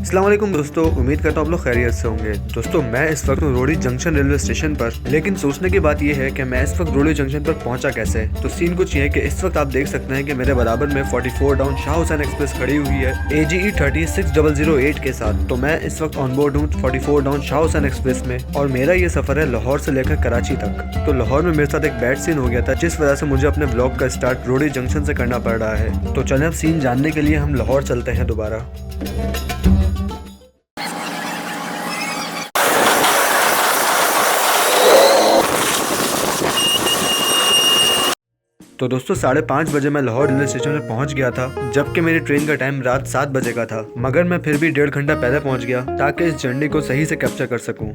अस्सलाम वालेकुम दोस्तों, उम्मीद करता हूँ आप लोग खैरियत से होंगे। दोस्तों मैं इस वक्त हूँ रोड़ी जंक्शन रेलवे स्टेशन पर, लेकिन सोचने की बात यह है कि मैं इस वक्त रोड़ी जंक्शन पर पहुंचा कैसे। तो सीन कुछ ये है कि इस वक्त आप देख सकते हैं कि मेरे बराबर में 44 डाउन शाह हुसैन एक्सप्रेस खड़ी हुई है AGE 36008 के साथ। तो मैं इस वक्त ऑन बोर्ड हूँ 44 डाउन शाह हुसैन एक्सप्रेस में और मेरा ये सफर है लाहौर से लेकर कराची तक। तो लाहौर में मेरे साथ एक बैड सीन हो गया था, जिस वजह से मुझे अपने ब्लॉग का स्टार्ट रोड़ी जंक्शन से करना पड़ रहा है। तो चलें अब सीन जानने के लिए हम लाहौर चलते हैं दोबारा। तो दोस्तों 5:30 बजे मैं लाहौर रेलवे स्टेशन पर पहुंच गया था, जबकि मेरी ट्रेन का टाइम रात 7 बजे का था। मगर मैं फिर भी 1.5 घंटा पहले पहुंच गया ताकि इस जर्नी को सही से कैप्चर कर सकूं।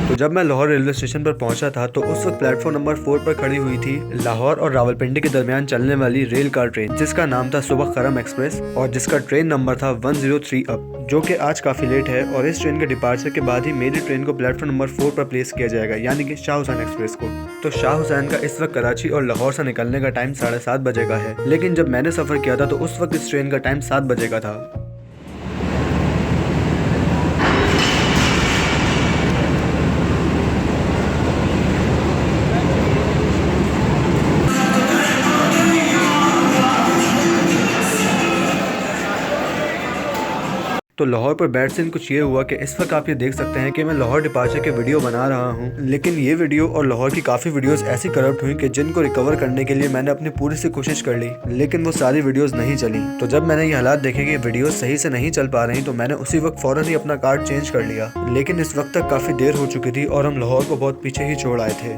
तो जब मैं लाहौर रेलवे स्टेशन पर पहुंचा था तो उस वक्त प्लेटफॉर्म नंबर 4 पर खड़ी हुई थी लाहौर और रावलपिंडी के दरमियान चलने वाली रेल कार ट्रेन, जिसका नाम था सुबह खरम एक्सप्रेस और जिसका ट्रेन नंबर था 103 अप, जो कि आज काफी लेट है। और इस ट्रेन के डिपार्चर के बाद ही मेरी ट्रेन को प्लेटफॉर्म नंबर 4 पर प्लेस किया जाएगा, यानी कि शाह हुसैन एक्सप्रेस को। तो शाह हुसैन का इस वक्त कराची और लाहौर से निकलने का टाइम 7:30 बजे का है, लेकिन जब मैंने सफर किया था तो उस वक्त इस ट्रेन का टाइम 7 बजे का था। तो लाहौर पर बैड सीन कुछ ये हुआ कि इस वक्त आप ये देख सकते हैं कि मैं लाहौर डिपार्चर के वीडियो बना रहा हूँ, लेकिन ये वीडियो और लाहौर की काफ़ी वीडियोस ऐसी करप्ट हुई कि जिनको रिकवर करने के लिए मैंने अपनी पूरी सी कोशिश कर ली, लेकिन वो सारी वीडियोस नहीं चली। तो जब मैंने ये हालात देखे कि वीडियोस सही से नहीं चल पा रही, तो मैंने उसी वक्त फ़ौरन ही अपना कार्ड चेंज कर लिया। लेकिन इस वक्त तक काफ़ी देर हो चुकी थी और हम लाहौर को बहुत पीछे ही छोड़ आए थे।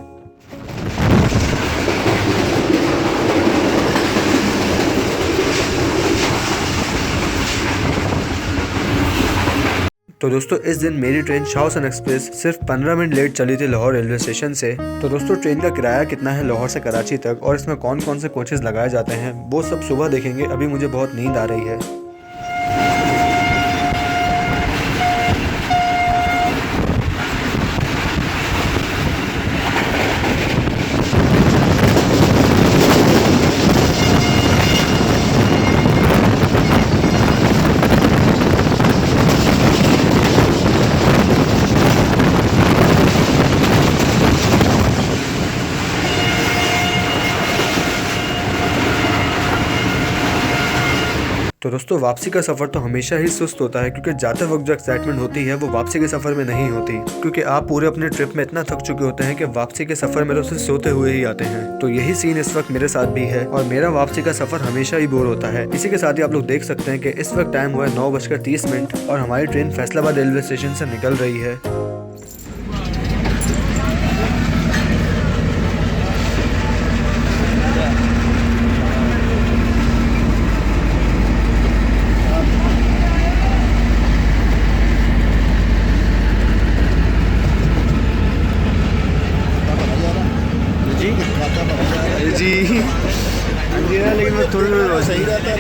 तो दोस्तों इस दिन मेरी ट्रेन शाह हुसैन एक्सप्रेस सिर्फ 15 मिनट लेट चली थी लाहौर रेलवे स्टेशन से। तो दोस्तों ट्रेन का किराया कितना है लाहौर से कराची तक और इसमें कौन कौन से कोचेस लगाए जाते हैं, वो सब सुबह देखेंगे। अभी मुझे बहुत नींद आ रही है। तो दोस्तों वापसी का सफ़र तो हमेशा ही सुस्त होता है, क्योंकि जाते वक्त जो एक्साइटमेंट होती है वो वापसी के सफ़र में नहीं होती, क्योंकि आप पूरे अपने ट्रिप में इतना थक चुके होते हैं कि वापसी के सफ़र में तो सिर्फ सोते हुए ही आते हैं। तो यही सीन इस वक्त मेरे साथ भी है और मेरा वापसी का सफ़र हमेशा ही बोर होता है। इसी के साथ ही आप लोग देख सकते हैं कि इस वक्त टाइम हुआ है 9:30 और हमारी ट्रेन फैसलाबाद रेलवे स्टेशन से निकल रही है। जी लेकिन मैं थोड़ी सही रहता है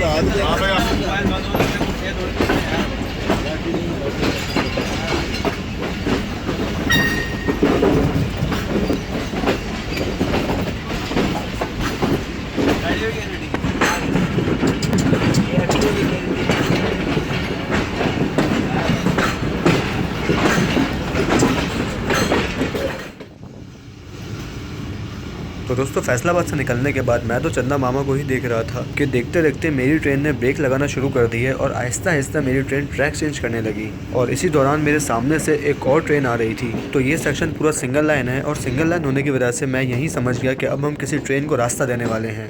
तो दोस्तों फैसलाबाद से निकलने के बाद मैं तो चंदा मामा को ही देख रहा था कि देखते देखते मेरी ट्रेन ने ब्रेक लगाना शुरू कर दी है और आहिस्ता आहिस्ता मेरी ट्रेन ट्रैक चेंज करने लगी। और इसी दौरान मेरे सामने से एक और ट्रेन आ रही थी। तो ये सेक्शन पूरा सिंगल लाइन है और सिंगल लाइन होने की वजह से मैं यही समझ गया कि अब हम किसी ट्रेन को रास्ता देने वाले हैं।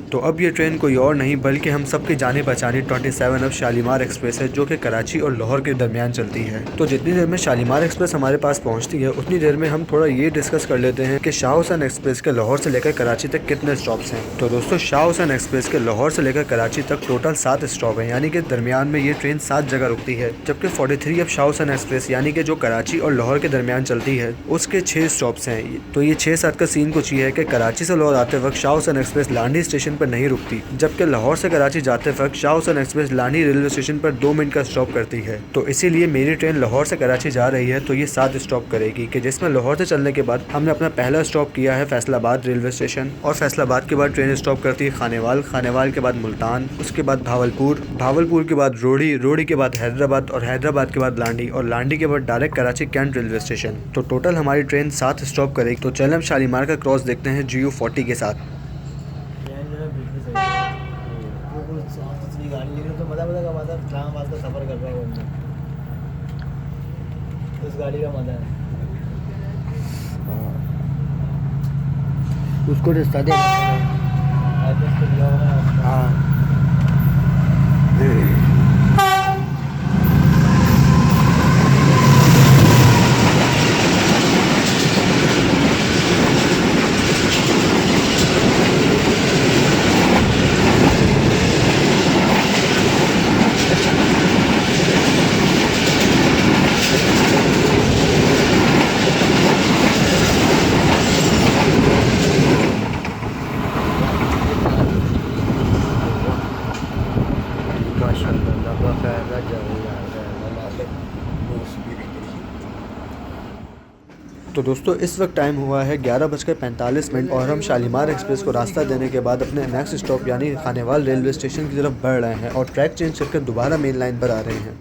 तो तो अब ये ट्रेन कोई और नहीं बल्कि हम सबकी जानी पहचानी 27 अब शालीमार एक्सप्रेस है, जो कि कराची और लाहौर के दरमियान चलती है। तो जितनी देर में शालीमार एक्सप्रेस हमारे पास पहुंचती है उतनी देर में हम थोड़ा ये डिस्कस कर लेते हैं कि शाह हुसैन एक्सप्रेस के लाहौर से लेकर कराची तक कितने स्टॉप्स हैं। तो दोस्तों, शाह हुसैन एक्सप्रेस के लाहौर से लेकर कराची तक टोटल 7 स्टॉप है, यानी कि दरमियान में ये ट्रेन 7 जगह रुकती है। जबकि 43 अब शाह हुसैन एक्सप्रेस यानी कि जो कराची और लाहौर के दरमियान चलती है उसके 6 स्टॉप्स हैं। तो ये 6-7 का सीन कुछ ये है कि कराची से लाहौर आते वक्त शाह हुसैन एक्सप्रेस लांडी स्टेशन पर नहीं रुकती, जबकि लाहौर से कराची जाते वक्त Shah Hussain Express Landhi railway station पर 2 मिनट का स्टॉप करती है। तो इसीलिए मेरी ट्रेन लाहौर से कराची जा रही है तो ये 7 स्टॉप करेगी, कि जिसमें लाहौर से चलने के बाद हमने अपना पहला स्टॉप किया है फैसलाबाद रेलवे स्टेशन, और फैसलाबाद के बाद ट्रेन स्टॉप करती है खानेवाल, खानेवाल के बाद मुल्तान, उसके बाद भावलपुर, भावलपुर के बाद रोड़ी, रोड़ी के बाद हैदराबाद, और हैदराबाद के बाद लांडी, और लांडी के बाद direct Karachi Cantt railway station. तो टोटल हमारी ट्रेन 7 स्टॉप करेगी। तो चल हम शालीमार का क्रॉस देखते हैं GU40 के साथ। सफर कर रहा है उस गाड़ी का मजा है। उसको रिश्ता दे। हाँ तो दोस्तों, इस वक्त टाइम हुआ है 11:45 और हम शालीमार एक्सप्रेस को रास्ता देने के बाद अपने नेक्स्ट स्टॉप यानी खानेवाल रेलवे स्टेशन की तरफ बढ़ रहे हैं और ट्रैक चेंज करके दोबारा मेन लाइन पर आ रहे हैं।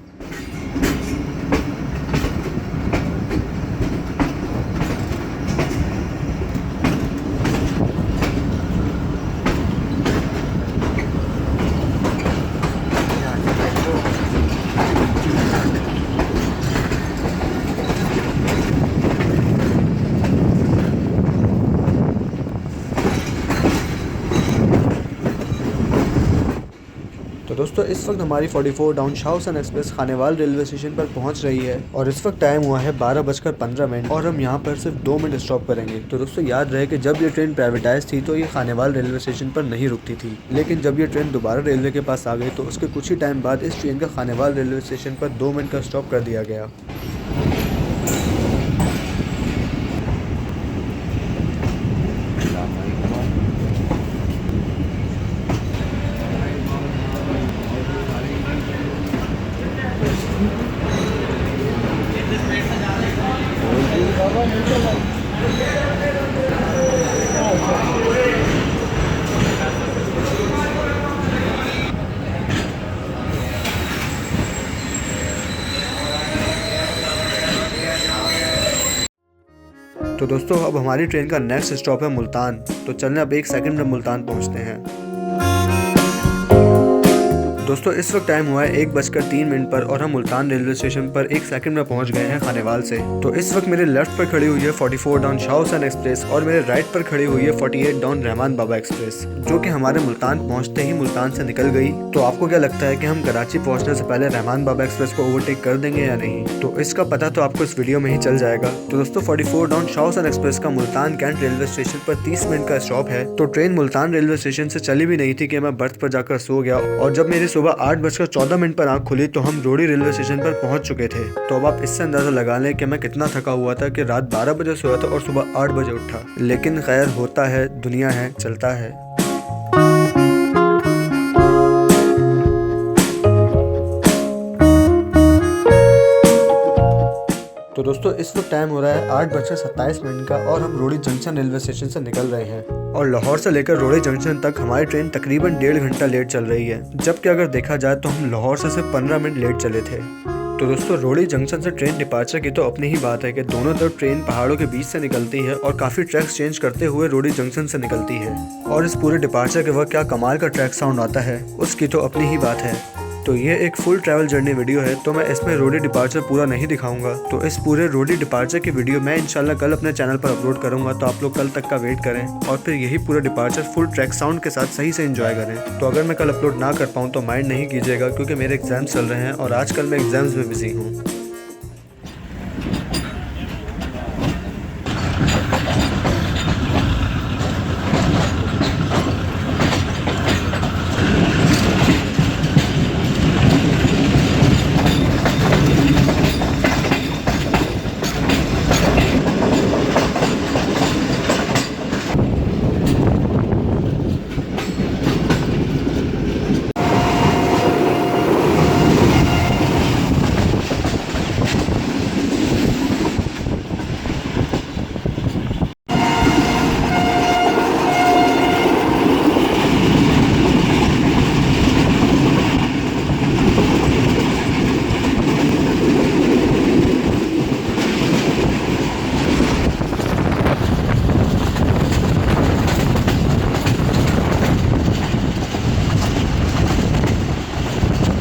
तो दोस्तों, इस वक्त हमारी 44 down Shah Hussain express Khanewal railway station पर पहुंच रही है और इस वक्त टाइम हुआ है 12:15 और हम यहां पर सिर्फ 2 मिनट स्टॉप करेंगे। तो दोस्तों, याद रहे कि जब ये ट्रेन प्राइवेटाइज थी तो ये खानेवाल रेलवे स्टेशन पर नहीं रुकती थी, लेकिन जब ये ट्रेन दोबारा रेलवे के पास आ गई तो उसके कुछ ही टाइम बाद इस ट्रेन का खानेवाल रेलवे स्टेशन पर 2 मिनट का स्टॉप कर दिया गया। तो दोस्तों, अब हमारी ट्रेन का नेक्स्ट स्टॉप है मुल्तान। तो चलने अब 1 सेकंड में मुल्तान पहुंचते हैं। दोस्तों, इस वक्त टाइम हुआ है 1:03 पर और हम मुल्तान रेलवे स्टेशन पर 1 सेकंड में पहुंच गए हैं खानेवाल से। तो इस वक्त मेरे लेफ्ट पर खड़ी हुई है 44 डाउन शाह हुसैन एक्सप्रेस और मेरे राइट पर खड़ी हुई है 48 डाउन रहमान बाबा एक्सप्रेस, जो कि हमारे मुल्तान पहुंचते ही मुल्तान से निकल गई। तो आपको क्या लगता है कि हम कराची पहुंचने से पहले रहमान बाबा एक्सप्रेस को ओवरटेक कर देंगे या नहीं? तो इसका पता तो आपको इस वीडियो में ही चल जाएगा। तो दोस्तों, 44 डाउन शाह हुसैन एक्सप्रेस का मुल्तान कैंट रेलवे स्टेशन पर 30 मिनट का स्टॉप है। तो ट्रेन मुल्तान रेलवे स्टेशन से चली भी नहीं थी कि मैं बर्थ पर जाकर सो गया, और जब मेरी सुबह 8:14 पर आँख खुली तो हम रोड़ी रेलवे स्टेशन पर पहुंच चुके थे। तो अब आप इससे अंदाजा लगा लें कि मैं कितना थका हुआ था कि रात 12 बजे सोया था और सुबह 8 बजे उठा। लेकिन खैर, होता है, दुनिया है, चलता है। तो दोस्तों, इस वक्त टाइम हो रहा है 8:27 का और हम रोड़ी जंक्शन रेलवे स्टेशन से निकल रहे हैं और लाहौर से लेकर रोड़ी जंक्शन तक हमारी ट्रेन तकरीबन 1.5 घंटा लेट चल रही है, जबकि अगर देखा जाए तो हम लाहौर से सिर्फ 15 मिनट लेट चले थे। तो दोस्तों, रोड़ी जंक्शन से ट्रेन डिपार्चर की तो अपनी ही बात है कि दोनों तरफ ट्रेन पहाड़ों के बीच से निकलती है और काफ़ी ट्रैक्स चेंज करते हुए रोड़ी जंक्शन से निकलती है, और इस पूरे डिपार्चर के वक्त क्या कमाल का ट्रैक साउंड आता है उसकी तो अपनी ही बात है। तो ये एक फुल ट्रैवल जर्नी वीडियो है, तो मैं इसमें रोडी डिपार्चर पूरा नहीं दिखाऊंगा। तो इस पूरे रोडी डिपार्चर की वीडियो मैं इंशाल्लाह कल अपने चैनल पर अपलोड करूंगा, तो आप लोग कल तक का वेट करें और फिर यही पूरा डिपार्चर फुल ट्रैक साउंड के साथ सही से एंजॉय करें। तो अगर मैं कल अपलोड ना कर पाऊँ तो माइंड नहीं कीजिएगा, क्योंकि मेरे एग्जाम्स चल रहे हैं और आजकल मैं एग्जाम्स में बिजी हूँ।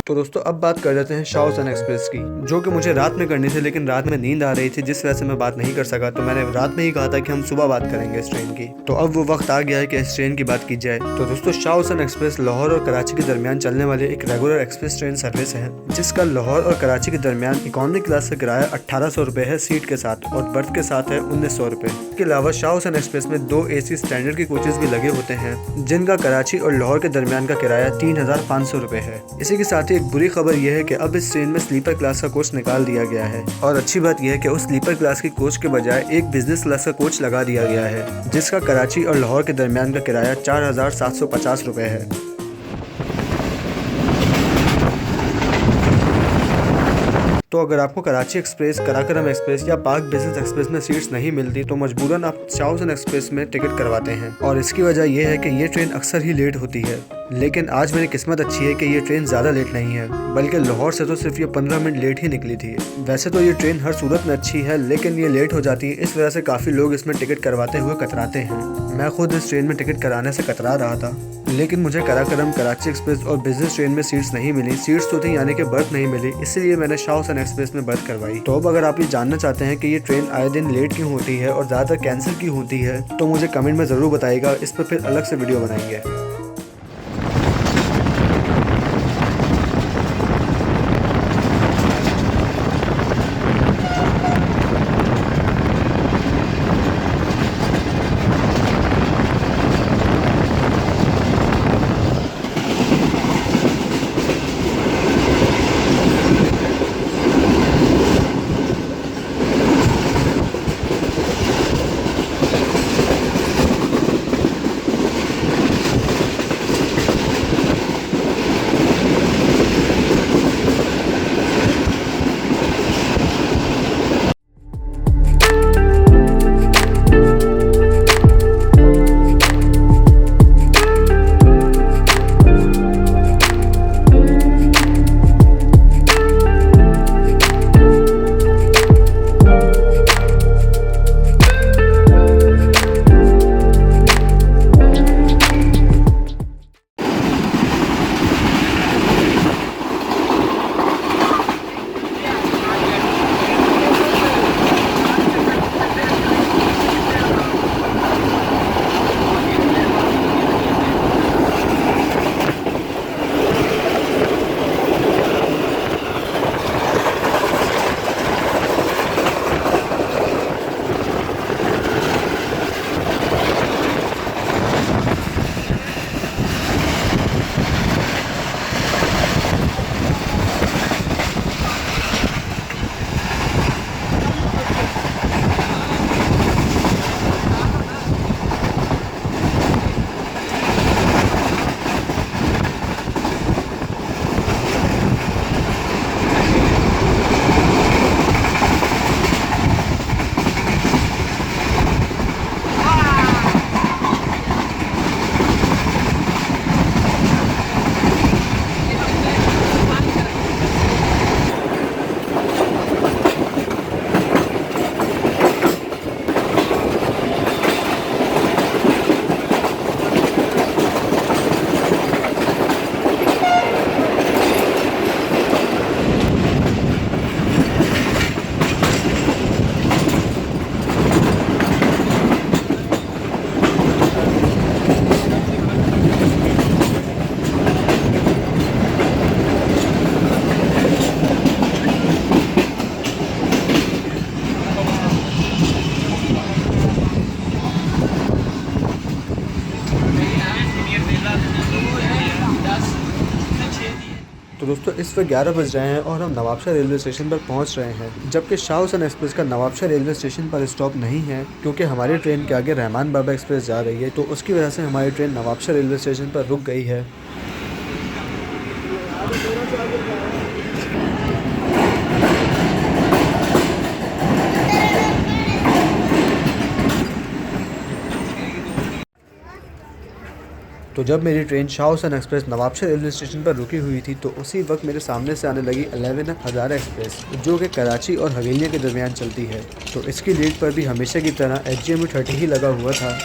तो दोस्तों अब बात कर लेते हैं शाओसन एक्सप्रेस की, जो कि मुझे रात में करनी थी, लेकिन रात में नींद आ रही थी जिस वजह से मैं बात नहीं कर सका। तो मैंने रात में ही कहा था कि हम सुबह बात करेंगे इस ट्रेन की। तो अब वो वक्त आ गया है कि इस ट्रेन की बात की जाए। तो दोस्तों शाओसन एक्सप्रेस लाहौर और कराची के दरमियान चलने वाली एक रेगुलर एक्सप्रेस ट्रेन सर्विस है, जिसका लाहौर और कराची के दरमियान इकोनॉमी क्लास का किराया 1800 रुपए है सीट के साथ, और बर्थ के साथ है 1900 रुपए। इसके अलावा शाओसन एक्सप्रेस में 2 AC स्टैंडर्ड के कोचेस भी लगे होते हैं, जिनका कराची और लाहौर के दरमियान का किराया 3500 रुपए है। इसी के साथ ही एक बुरी खबर यह है कि अब इस ट्रेन में स्लीपर क्लास का कोच निकाल दिया गया है, और अच्छी बात यह है कि उस स्लीपर क्लास की कोच के बजाय एक बिजनेस क्लास का कोच लगा दिया गया है, जिसका कराची और लाहौर के दरमियान का किराया 4750 रुपए है। तो अगर आपको कराची एक्सप्रेस, कराकरम एक्सप्रेस या पाक बिजनेस एक्सप्रेस में सीट्स नहीं मिलती तो मजबूरन आप शाओसन एक्सप्रेस में टिकट करवाते हैं, और इसकी वजह यह है कि ये ट्रेन अक्सर ही लेट होती है। लेकिन आज मेरी किस्मत अच्छी है कि ये ट्रेन ज़्यादा लेट नहीं है, बल्कि लाहौर से तो सिर्फ ये 15 मिनट लेट ही निकली थी। वैसे तो ये ट्रेन हर सूरत में अच्छी है, लेकिन ये लेट हो जाती है, इस वजह से काफ़ी लोग इसमें टिकट करवाते हुए कतराते हैं। मैं खुद इस ट्रेन में टिकट कराने से कतरा रहा था, लेकिन मुझे कराकरम, कराची एक्सप्रेस और बिजनेस ट्रेन में सीट्स नहीं मिली। सीट्स तो थी, यानी कि बर्थ नहीं मिली, इसलिए मैंने शाओसन एक्सप्रेस में बर्थ करवाई। तो अब अगर आप ये जानना चाहते हैं कि ये ट्रेन आए दिन लेट क्यों होती है और ज़्यादातर कैंसिल क्यों होती है, तो मुझे कमेंट में ज़रूर बताइएगा, इस पर फिर अलग से वीडियो बनाएंगे। तो दोस्तों इस वक्त 11 बज रहे हैं और हम नवाबशाह रेलवे स्टेशन पर पहुंच रहे हैं, जबकि शाह हुसैन एक्सप्रेस का नवाबशाह रेलवे स्टेशन पर स्टॉप नहीं है क्योंकि हमारी ट्रेन के आगे रहमान बाबा एक्सप्रेस जा रही है। तो उसकी वजह से हमारी ट्रेन नवाबशाह रेलवे स्टेशन पर रुक गई है। तो जब मेरी train Shah Hussain express Nawabshah railway station पर रुकी हुई थी तो उसी वक्त मेरे सामने से आने लगी 11 हज़ार एक्सप्रेस, जो कि कराची और हवेलियाँ के दरमियान चलती है। तो इसकी लीड पर भी हमेशा की तरह HGMU 30 ही लगा हुआ था।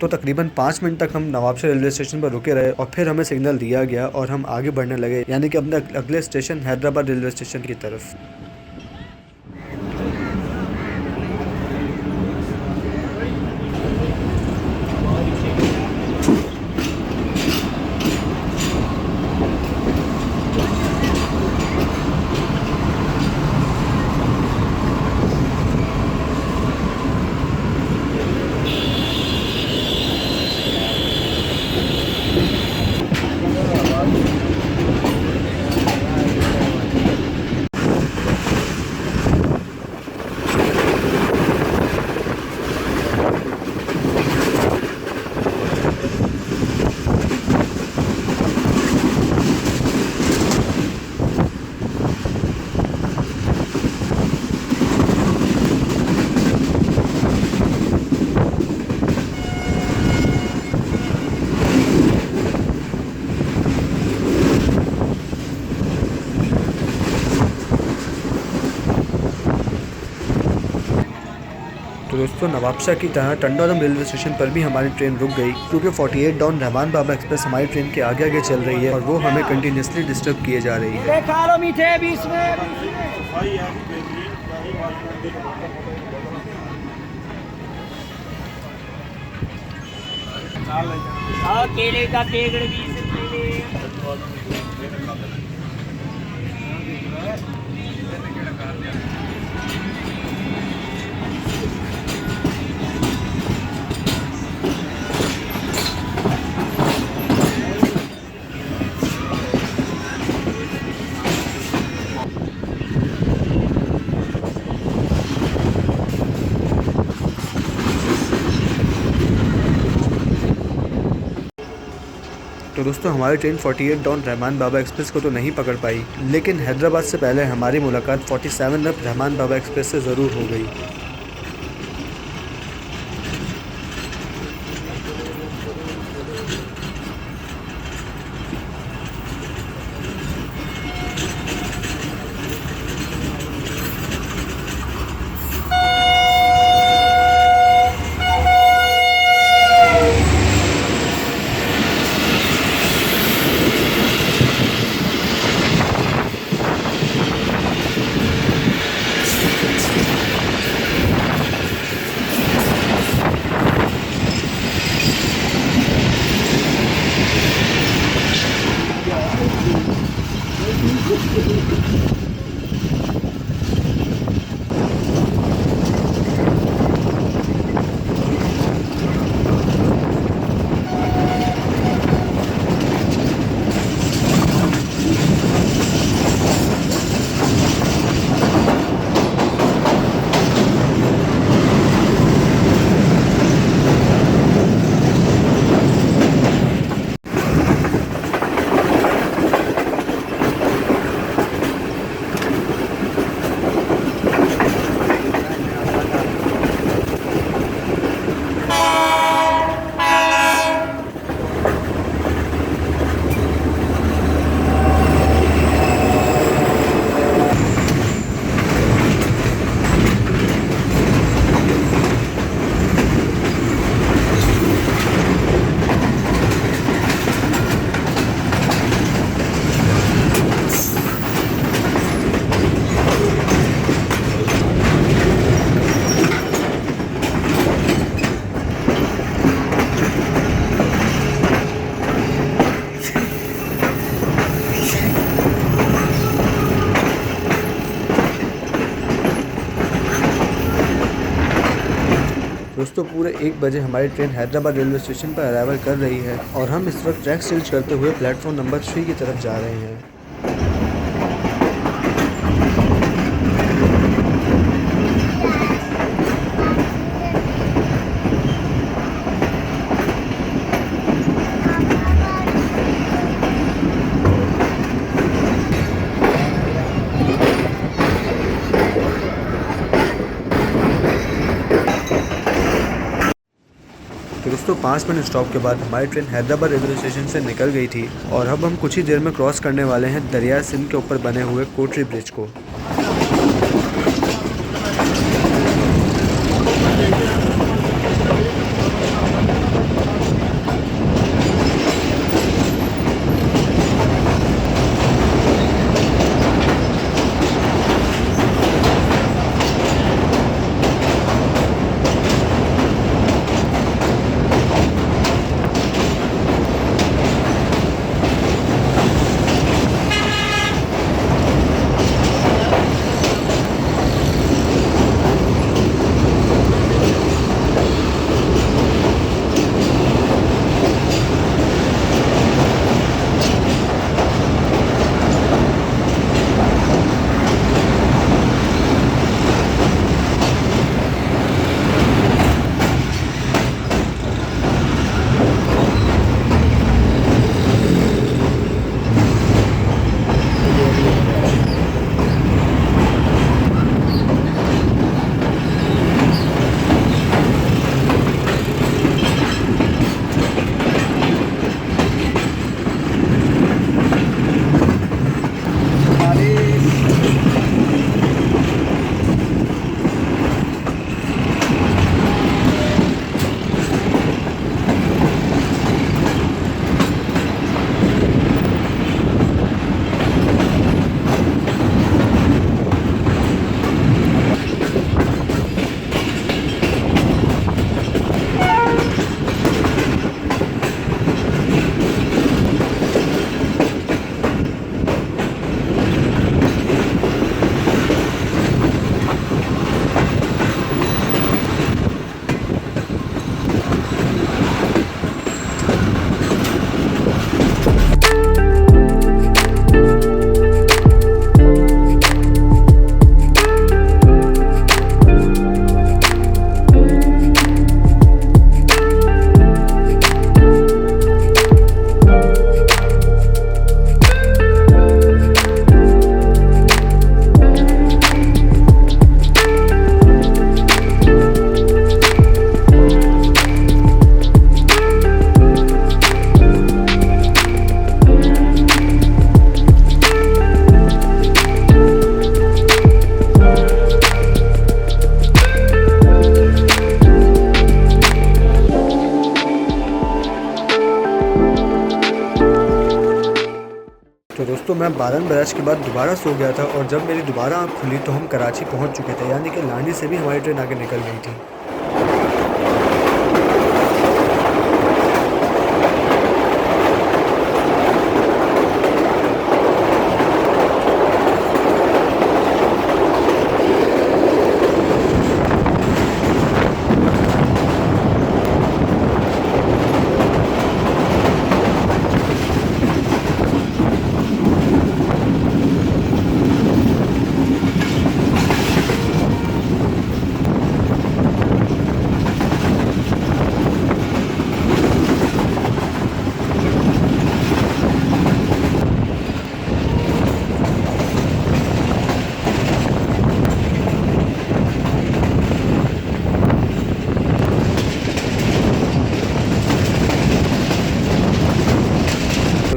तो तकरीबन 5 मिनट तक हम नवाबशाह रेलवे स्टेशन पर रुके रहे और फिर हमें सिग्नल दिया गया और हम आगे बढ़ने लगे, यानी कि अपने अगले स्टेशन हैदराबाद रेलवे स्टेशन की तरफ। तो दोस्तों नवाबशाह की तरह टंडोलम रेलवे स्टेशन पर भी हमारी ट्रेन रुक गई क्योंकि 48 डाउन रहमान बाबा एक्सप्रेस हमारी ट्रेन के आगे आगे चल रही है और वो हमें कंटिन्यूसली डिस्टर्ब किए जा रही है। केले का पेड़ भी तो दोस्तों हमारी ट्रेन 48 डाउन रहमान बाबा एक्सप्रेस को तो नहीं पकड़ पाई, लेकिन हैदराबाद से पहले हमारी मुलाकात 47 अप रहमान बाबा एक्सप्रेस से ज़रूर हो गई। दोस्तों पूरे 1 बजे हमारी ट्रेन हैदराबाद रेलवे स्टेशन पर अराइवल कर रही है और हम इस वक्त ट्रैक चेंज करते हुए प्लेटफॉर्म नंबर 3 की तरफ जा रहे हैं। तो दोस्तों 5 मिनट स्टॉप के बाद हमारी ट्रेन हैदराबाद रेलवे स्टेशन से निकल गई थी और अब हम कुछ ही देर में क्रॉस करने वाले हैं दरिया सिंध के ऊपर बने हुए कोटरी ब्रिज को। तो दोस्तों मैं 12 बरस के बाद दोबारा सो गया था और जब मेरी दोबारा आँख खुली तो हम कराची पहुंच चुके थे, यानी कि लांडी से भी हमारी ट्रेन आगे निकल गई थी।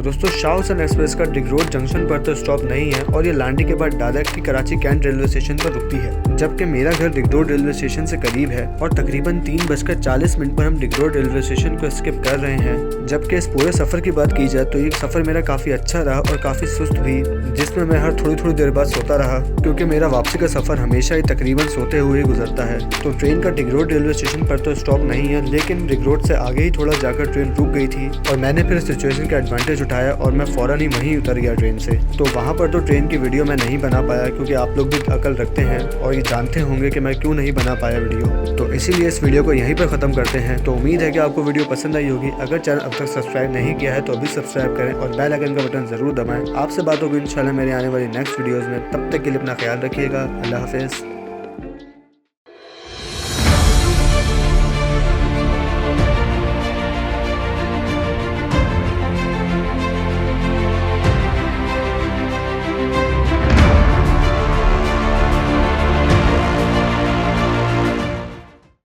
दोस्तों शाह हुसैन एक्सप्रेस का डिग रोड जंक्शन पर तो स्टॉप नहीं है और ये लांडी के बाद directly Karachi Cantt railway station पर रुकती है, जबकि मेरा घर डिग रोड रेलवे स्टेशन से करीब है और तकरीबन 3:40 पर हम डिग रोड रेलवे स्टेशन को स्किप कर रहे हैं। जबकि इस पूरे सफर की बात की जाए तो ये सफर मेरा काफी अच्छा रहा और काफी सुस्त हुई, जिसमें मैं हर थोड़ी देर बाद सोता रहा, क्योंकि मेरा वापसी का सफर हमेशा ही तकरीबन सोते हुए गुजरता है। तो ट्रेन का डिग रोड रेलवे स्टेशन पर तो स्टॉप नहीं है, लेकिन डिग रोड से आगे ही थोड़ा जाकर ट्रेन रुक गई थी और मैंने फिर सिचुएशन का एडवांटेज उठाया और मैं फौरन ही वहीं उतर गया ट्रेन से। तो वहाँ पर तो ट्रेन की वीडियो मैं नहीं बना पाया, क्योंकि आप लोग भी अकल रखते हैं और ये जानते होंगे कि मैं क्यों नहीं बना पाया वीडियो। तो इसीलिए इस वीडियो को यहीं पर ख़त्म करते हैं। तो उम्मीद है कि आपको वीडियो पसंद आई होगी। अगर चैनल अब तक सब्सक्राइब नहीं किया है तो अभी सब्सक्राइब करें और बेल आइकन का बटन ज़रूर दबाएं। आपसे बात होगी इंशाल्लाह मेरे आने वाली नेक्स्ट वीडियोज़ में। तब तक के लिए अपना ख्याल रखिएगा। अल्लाह हाफिज़।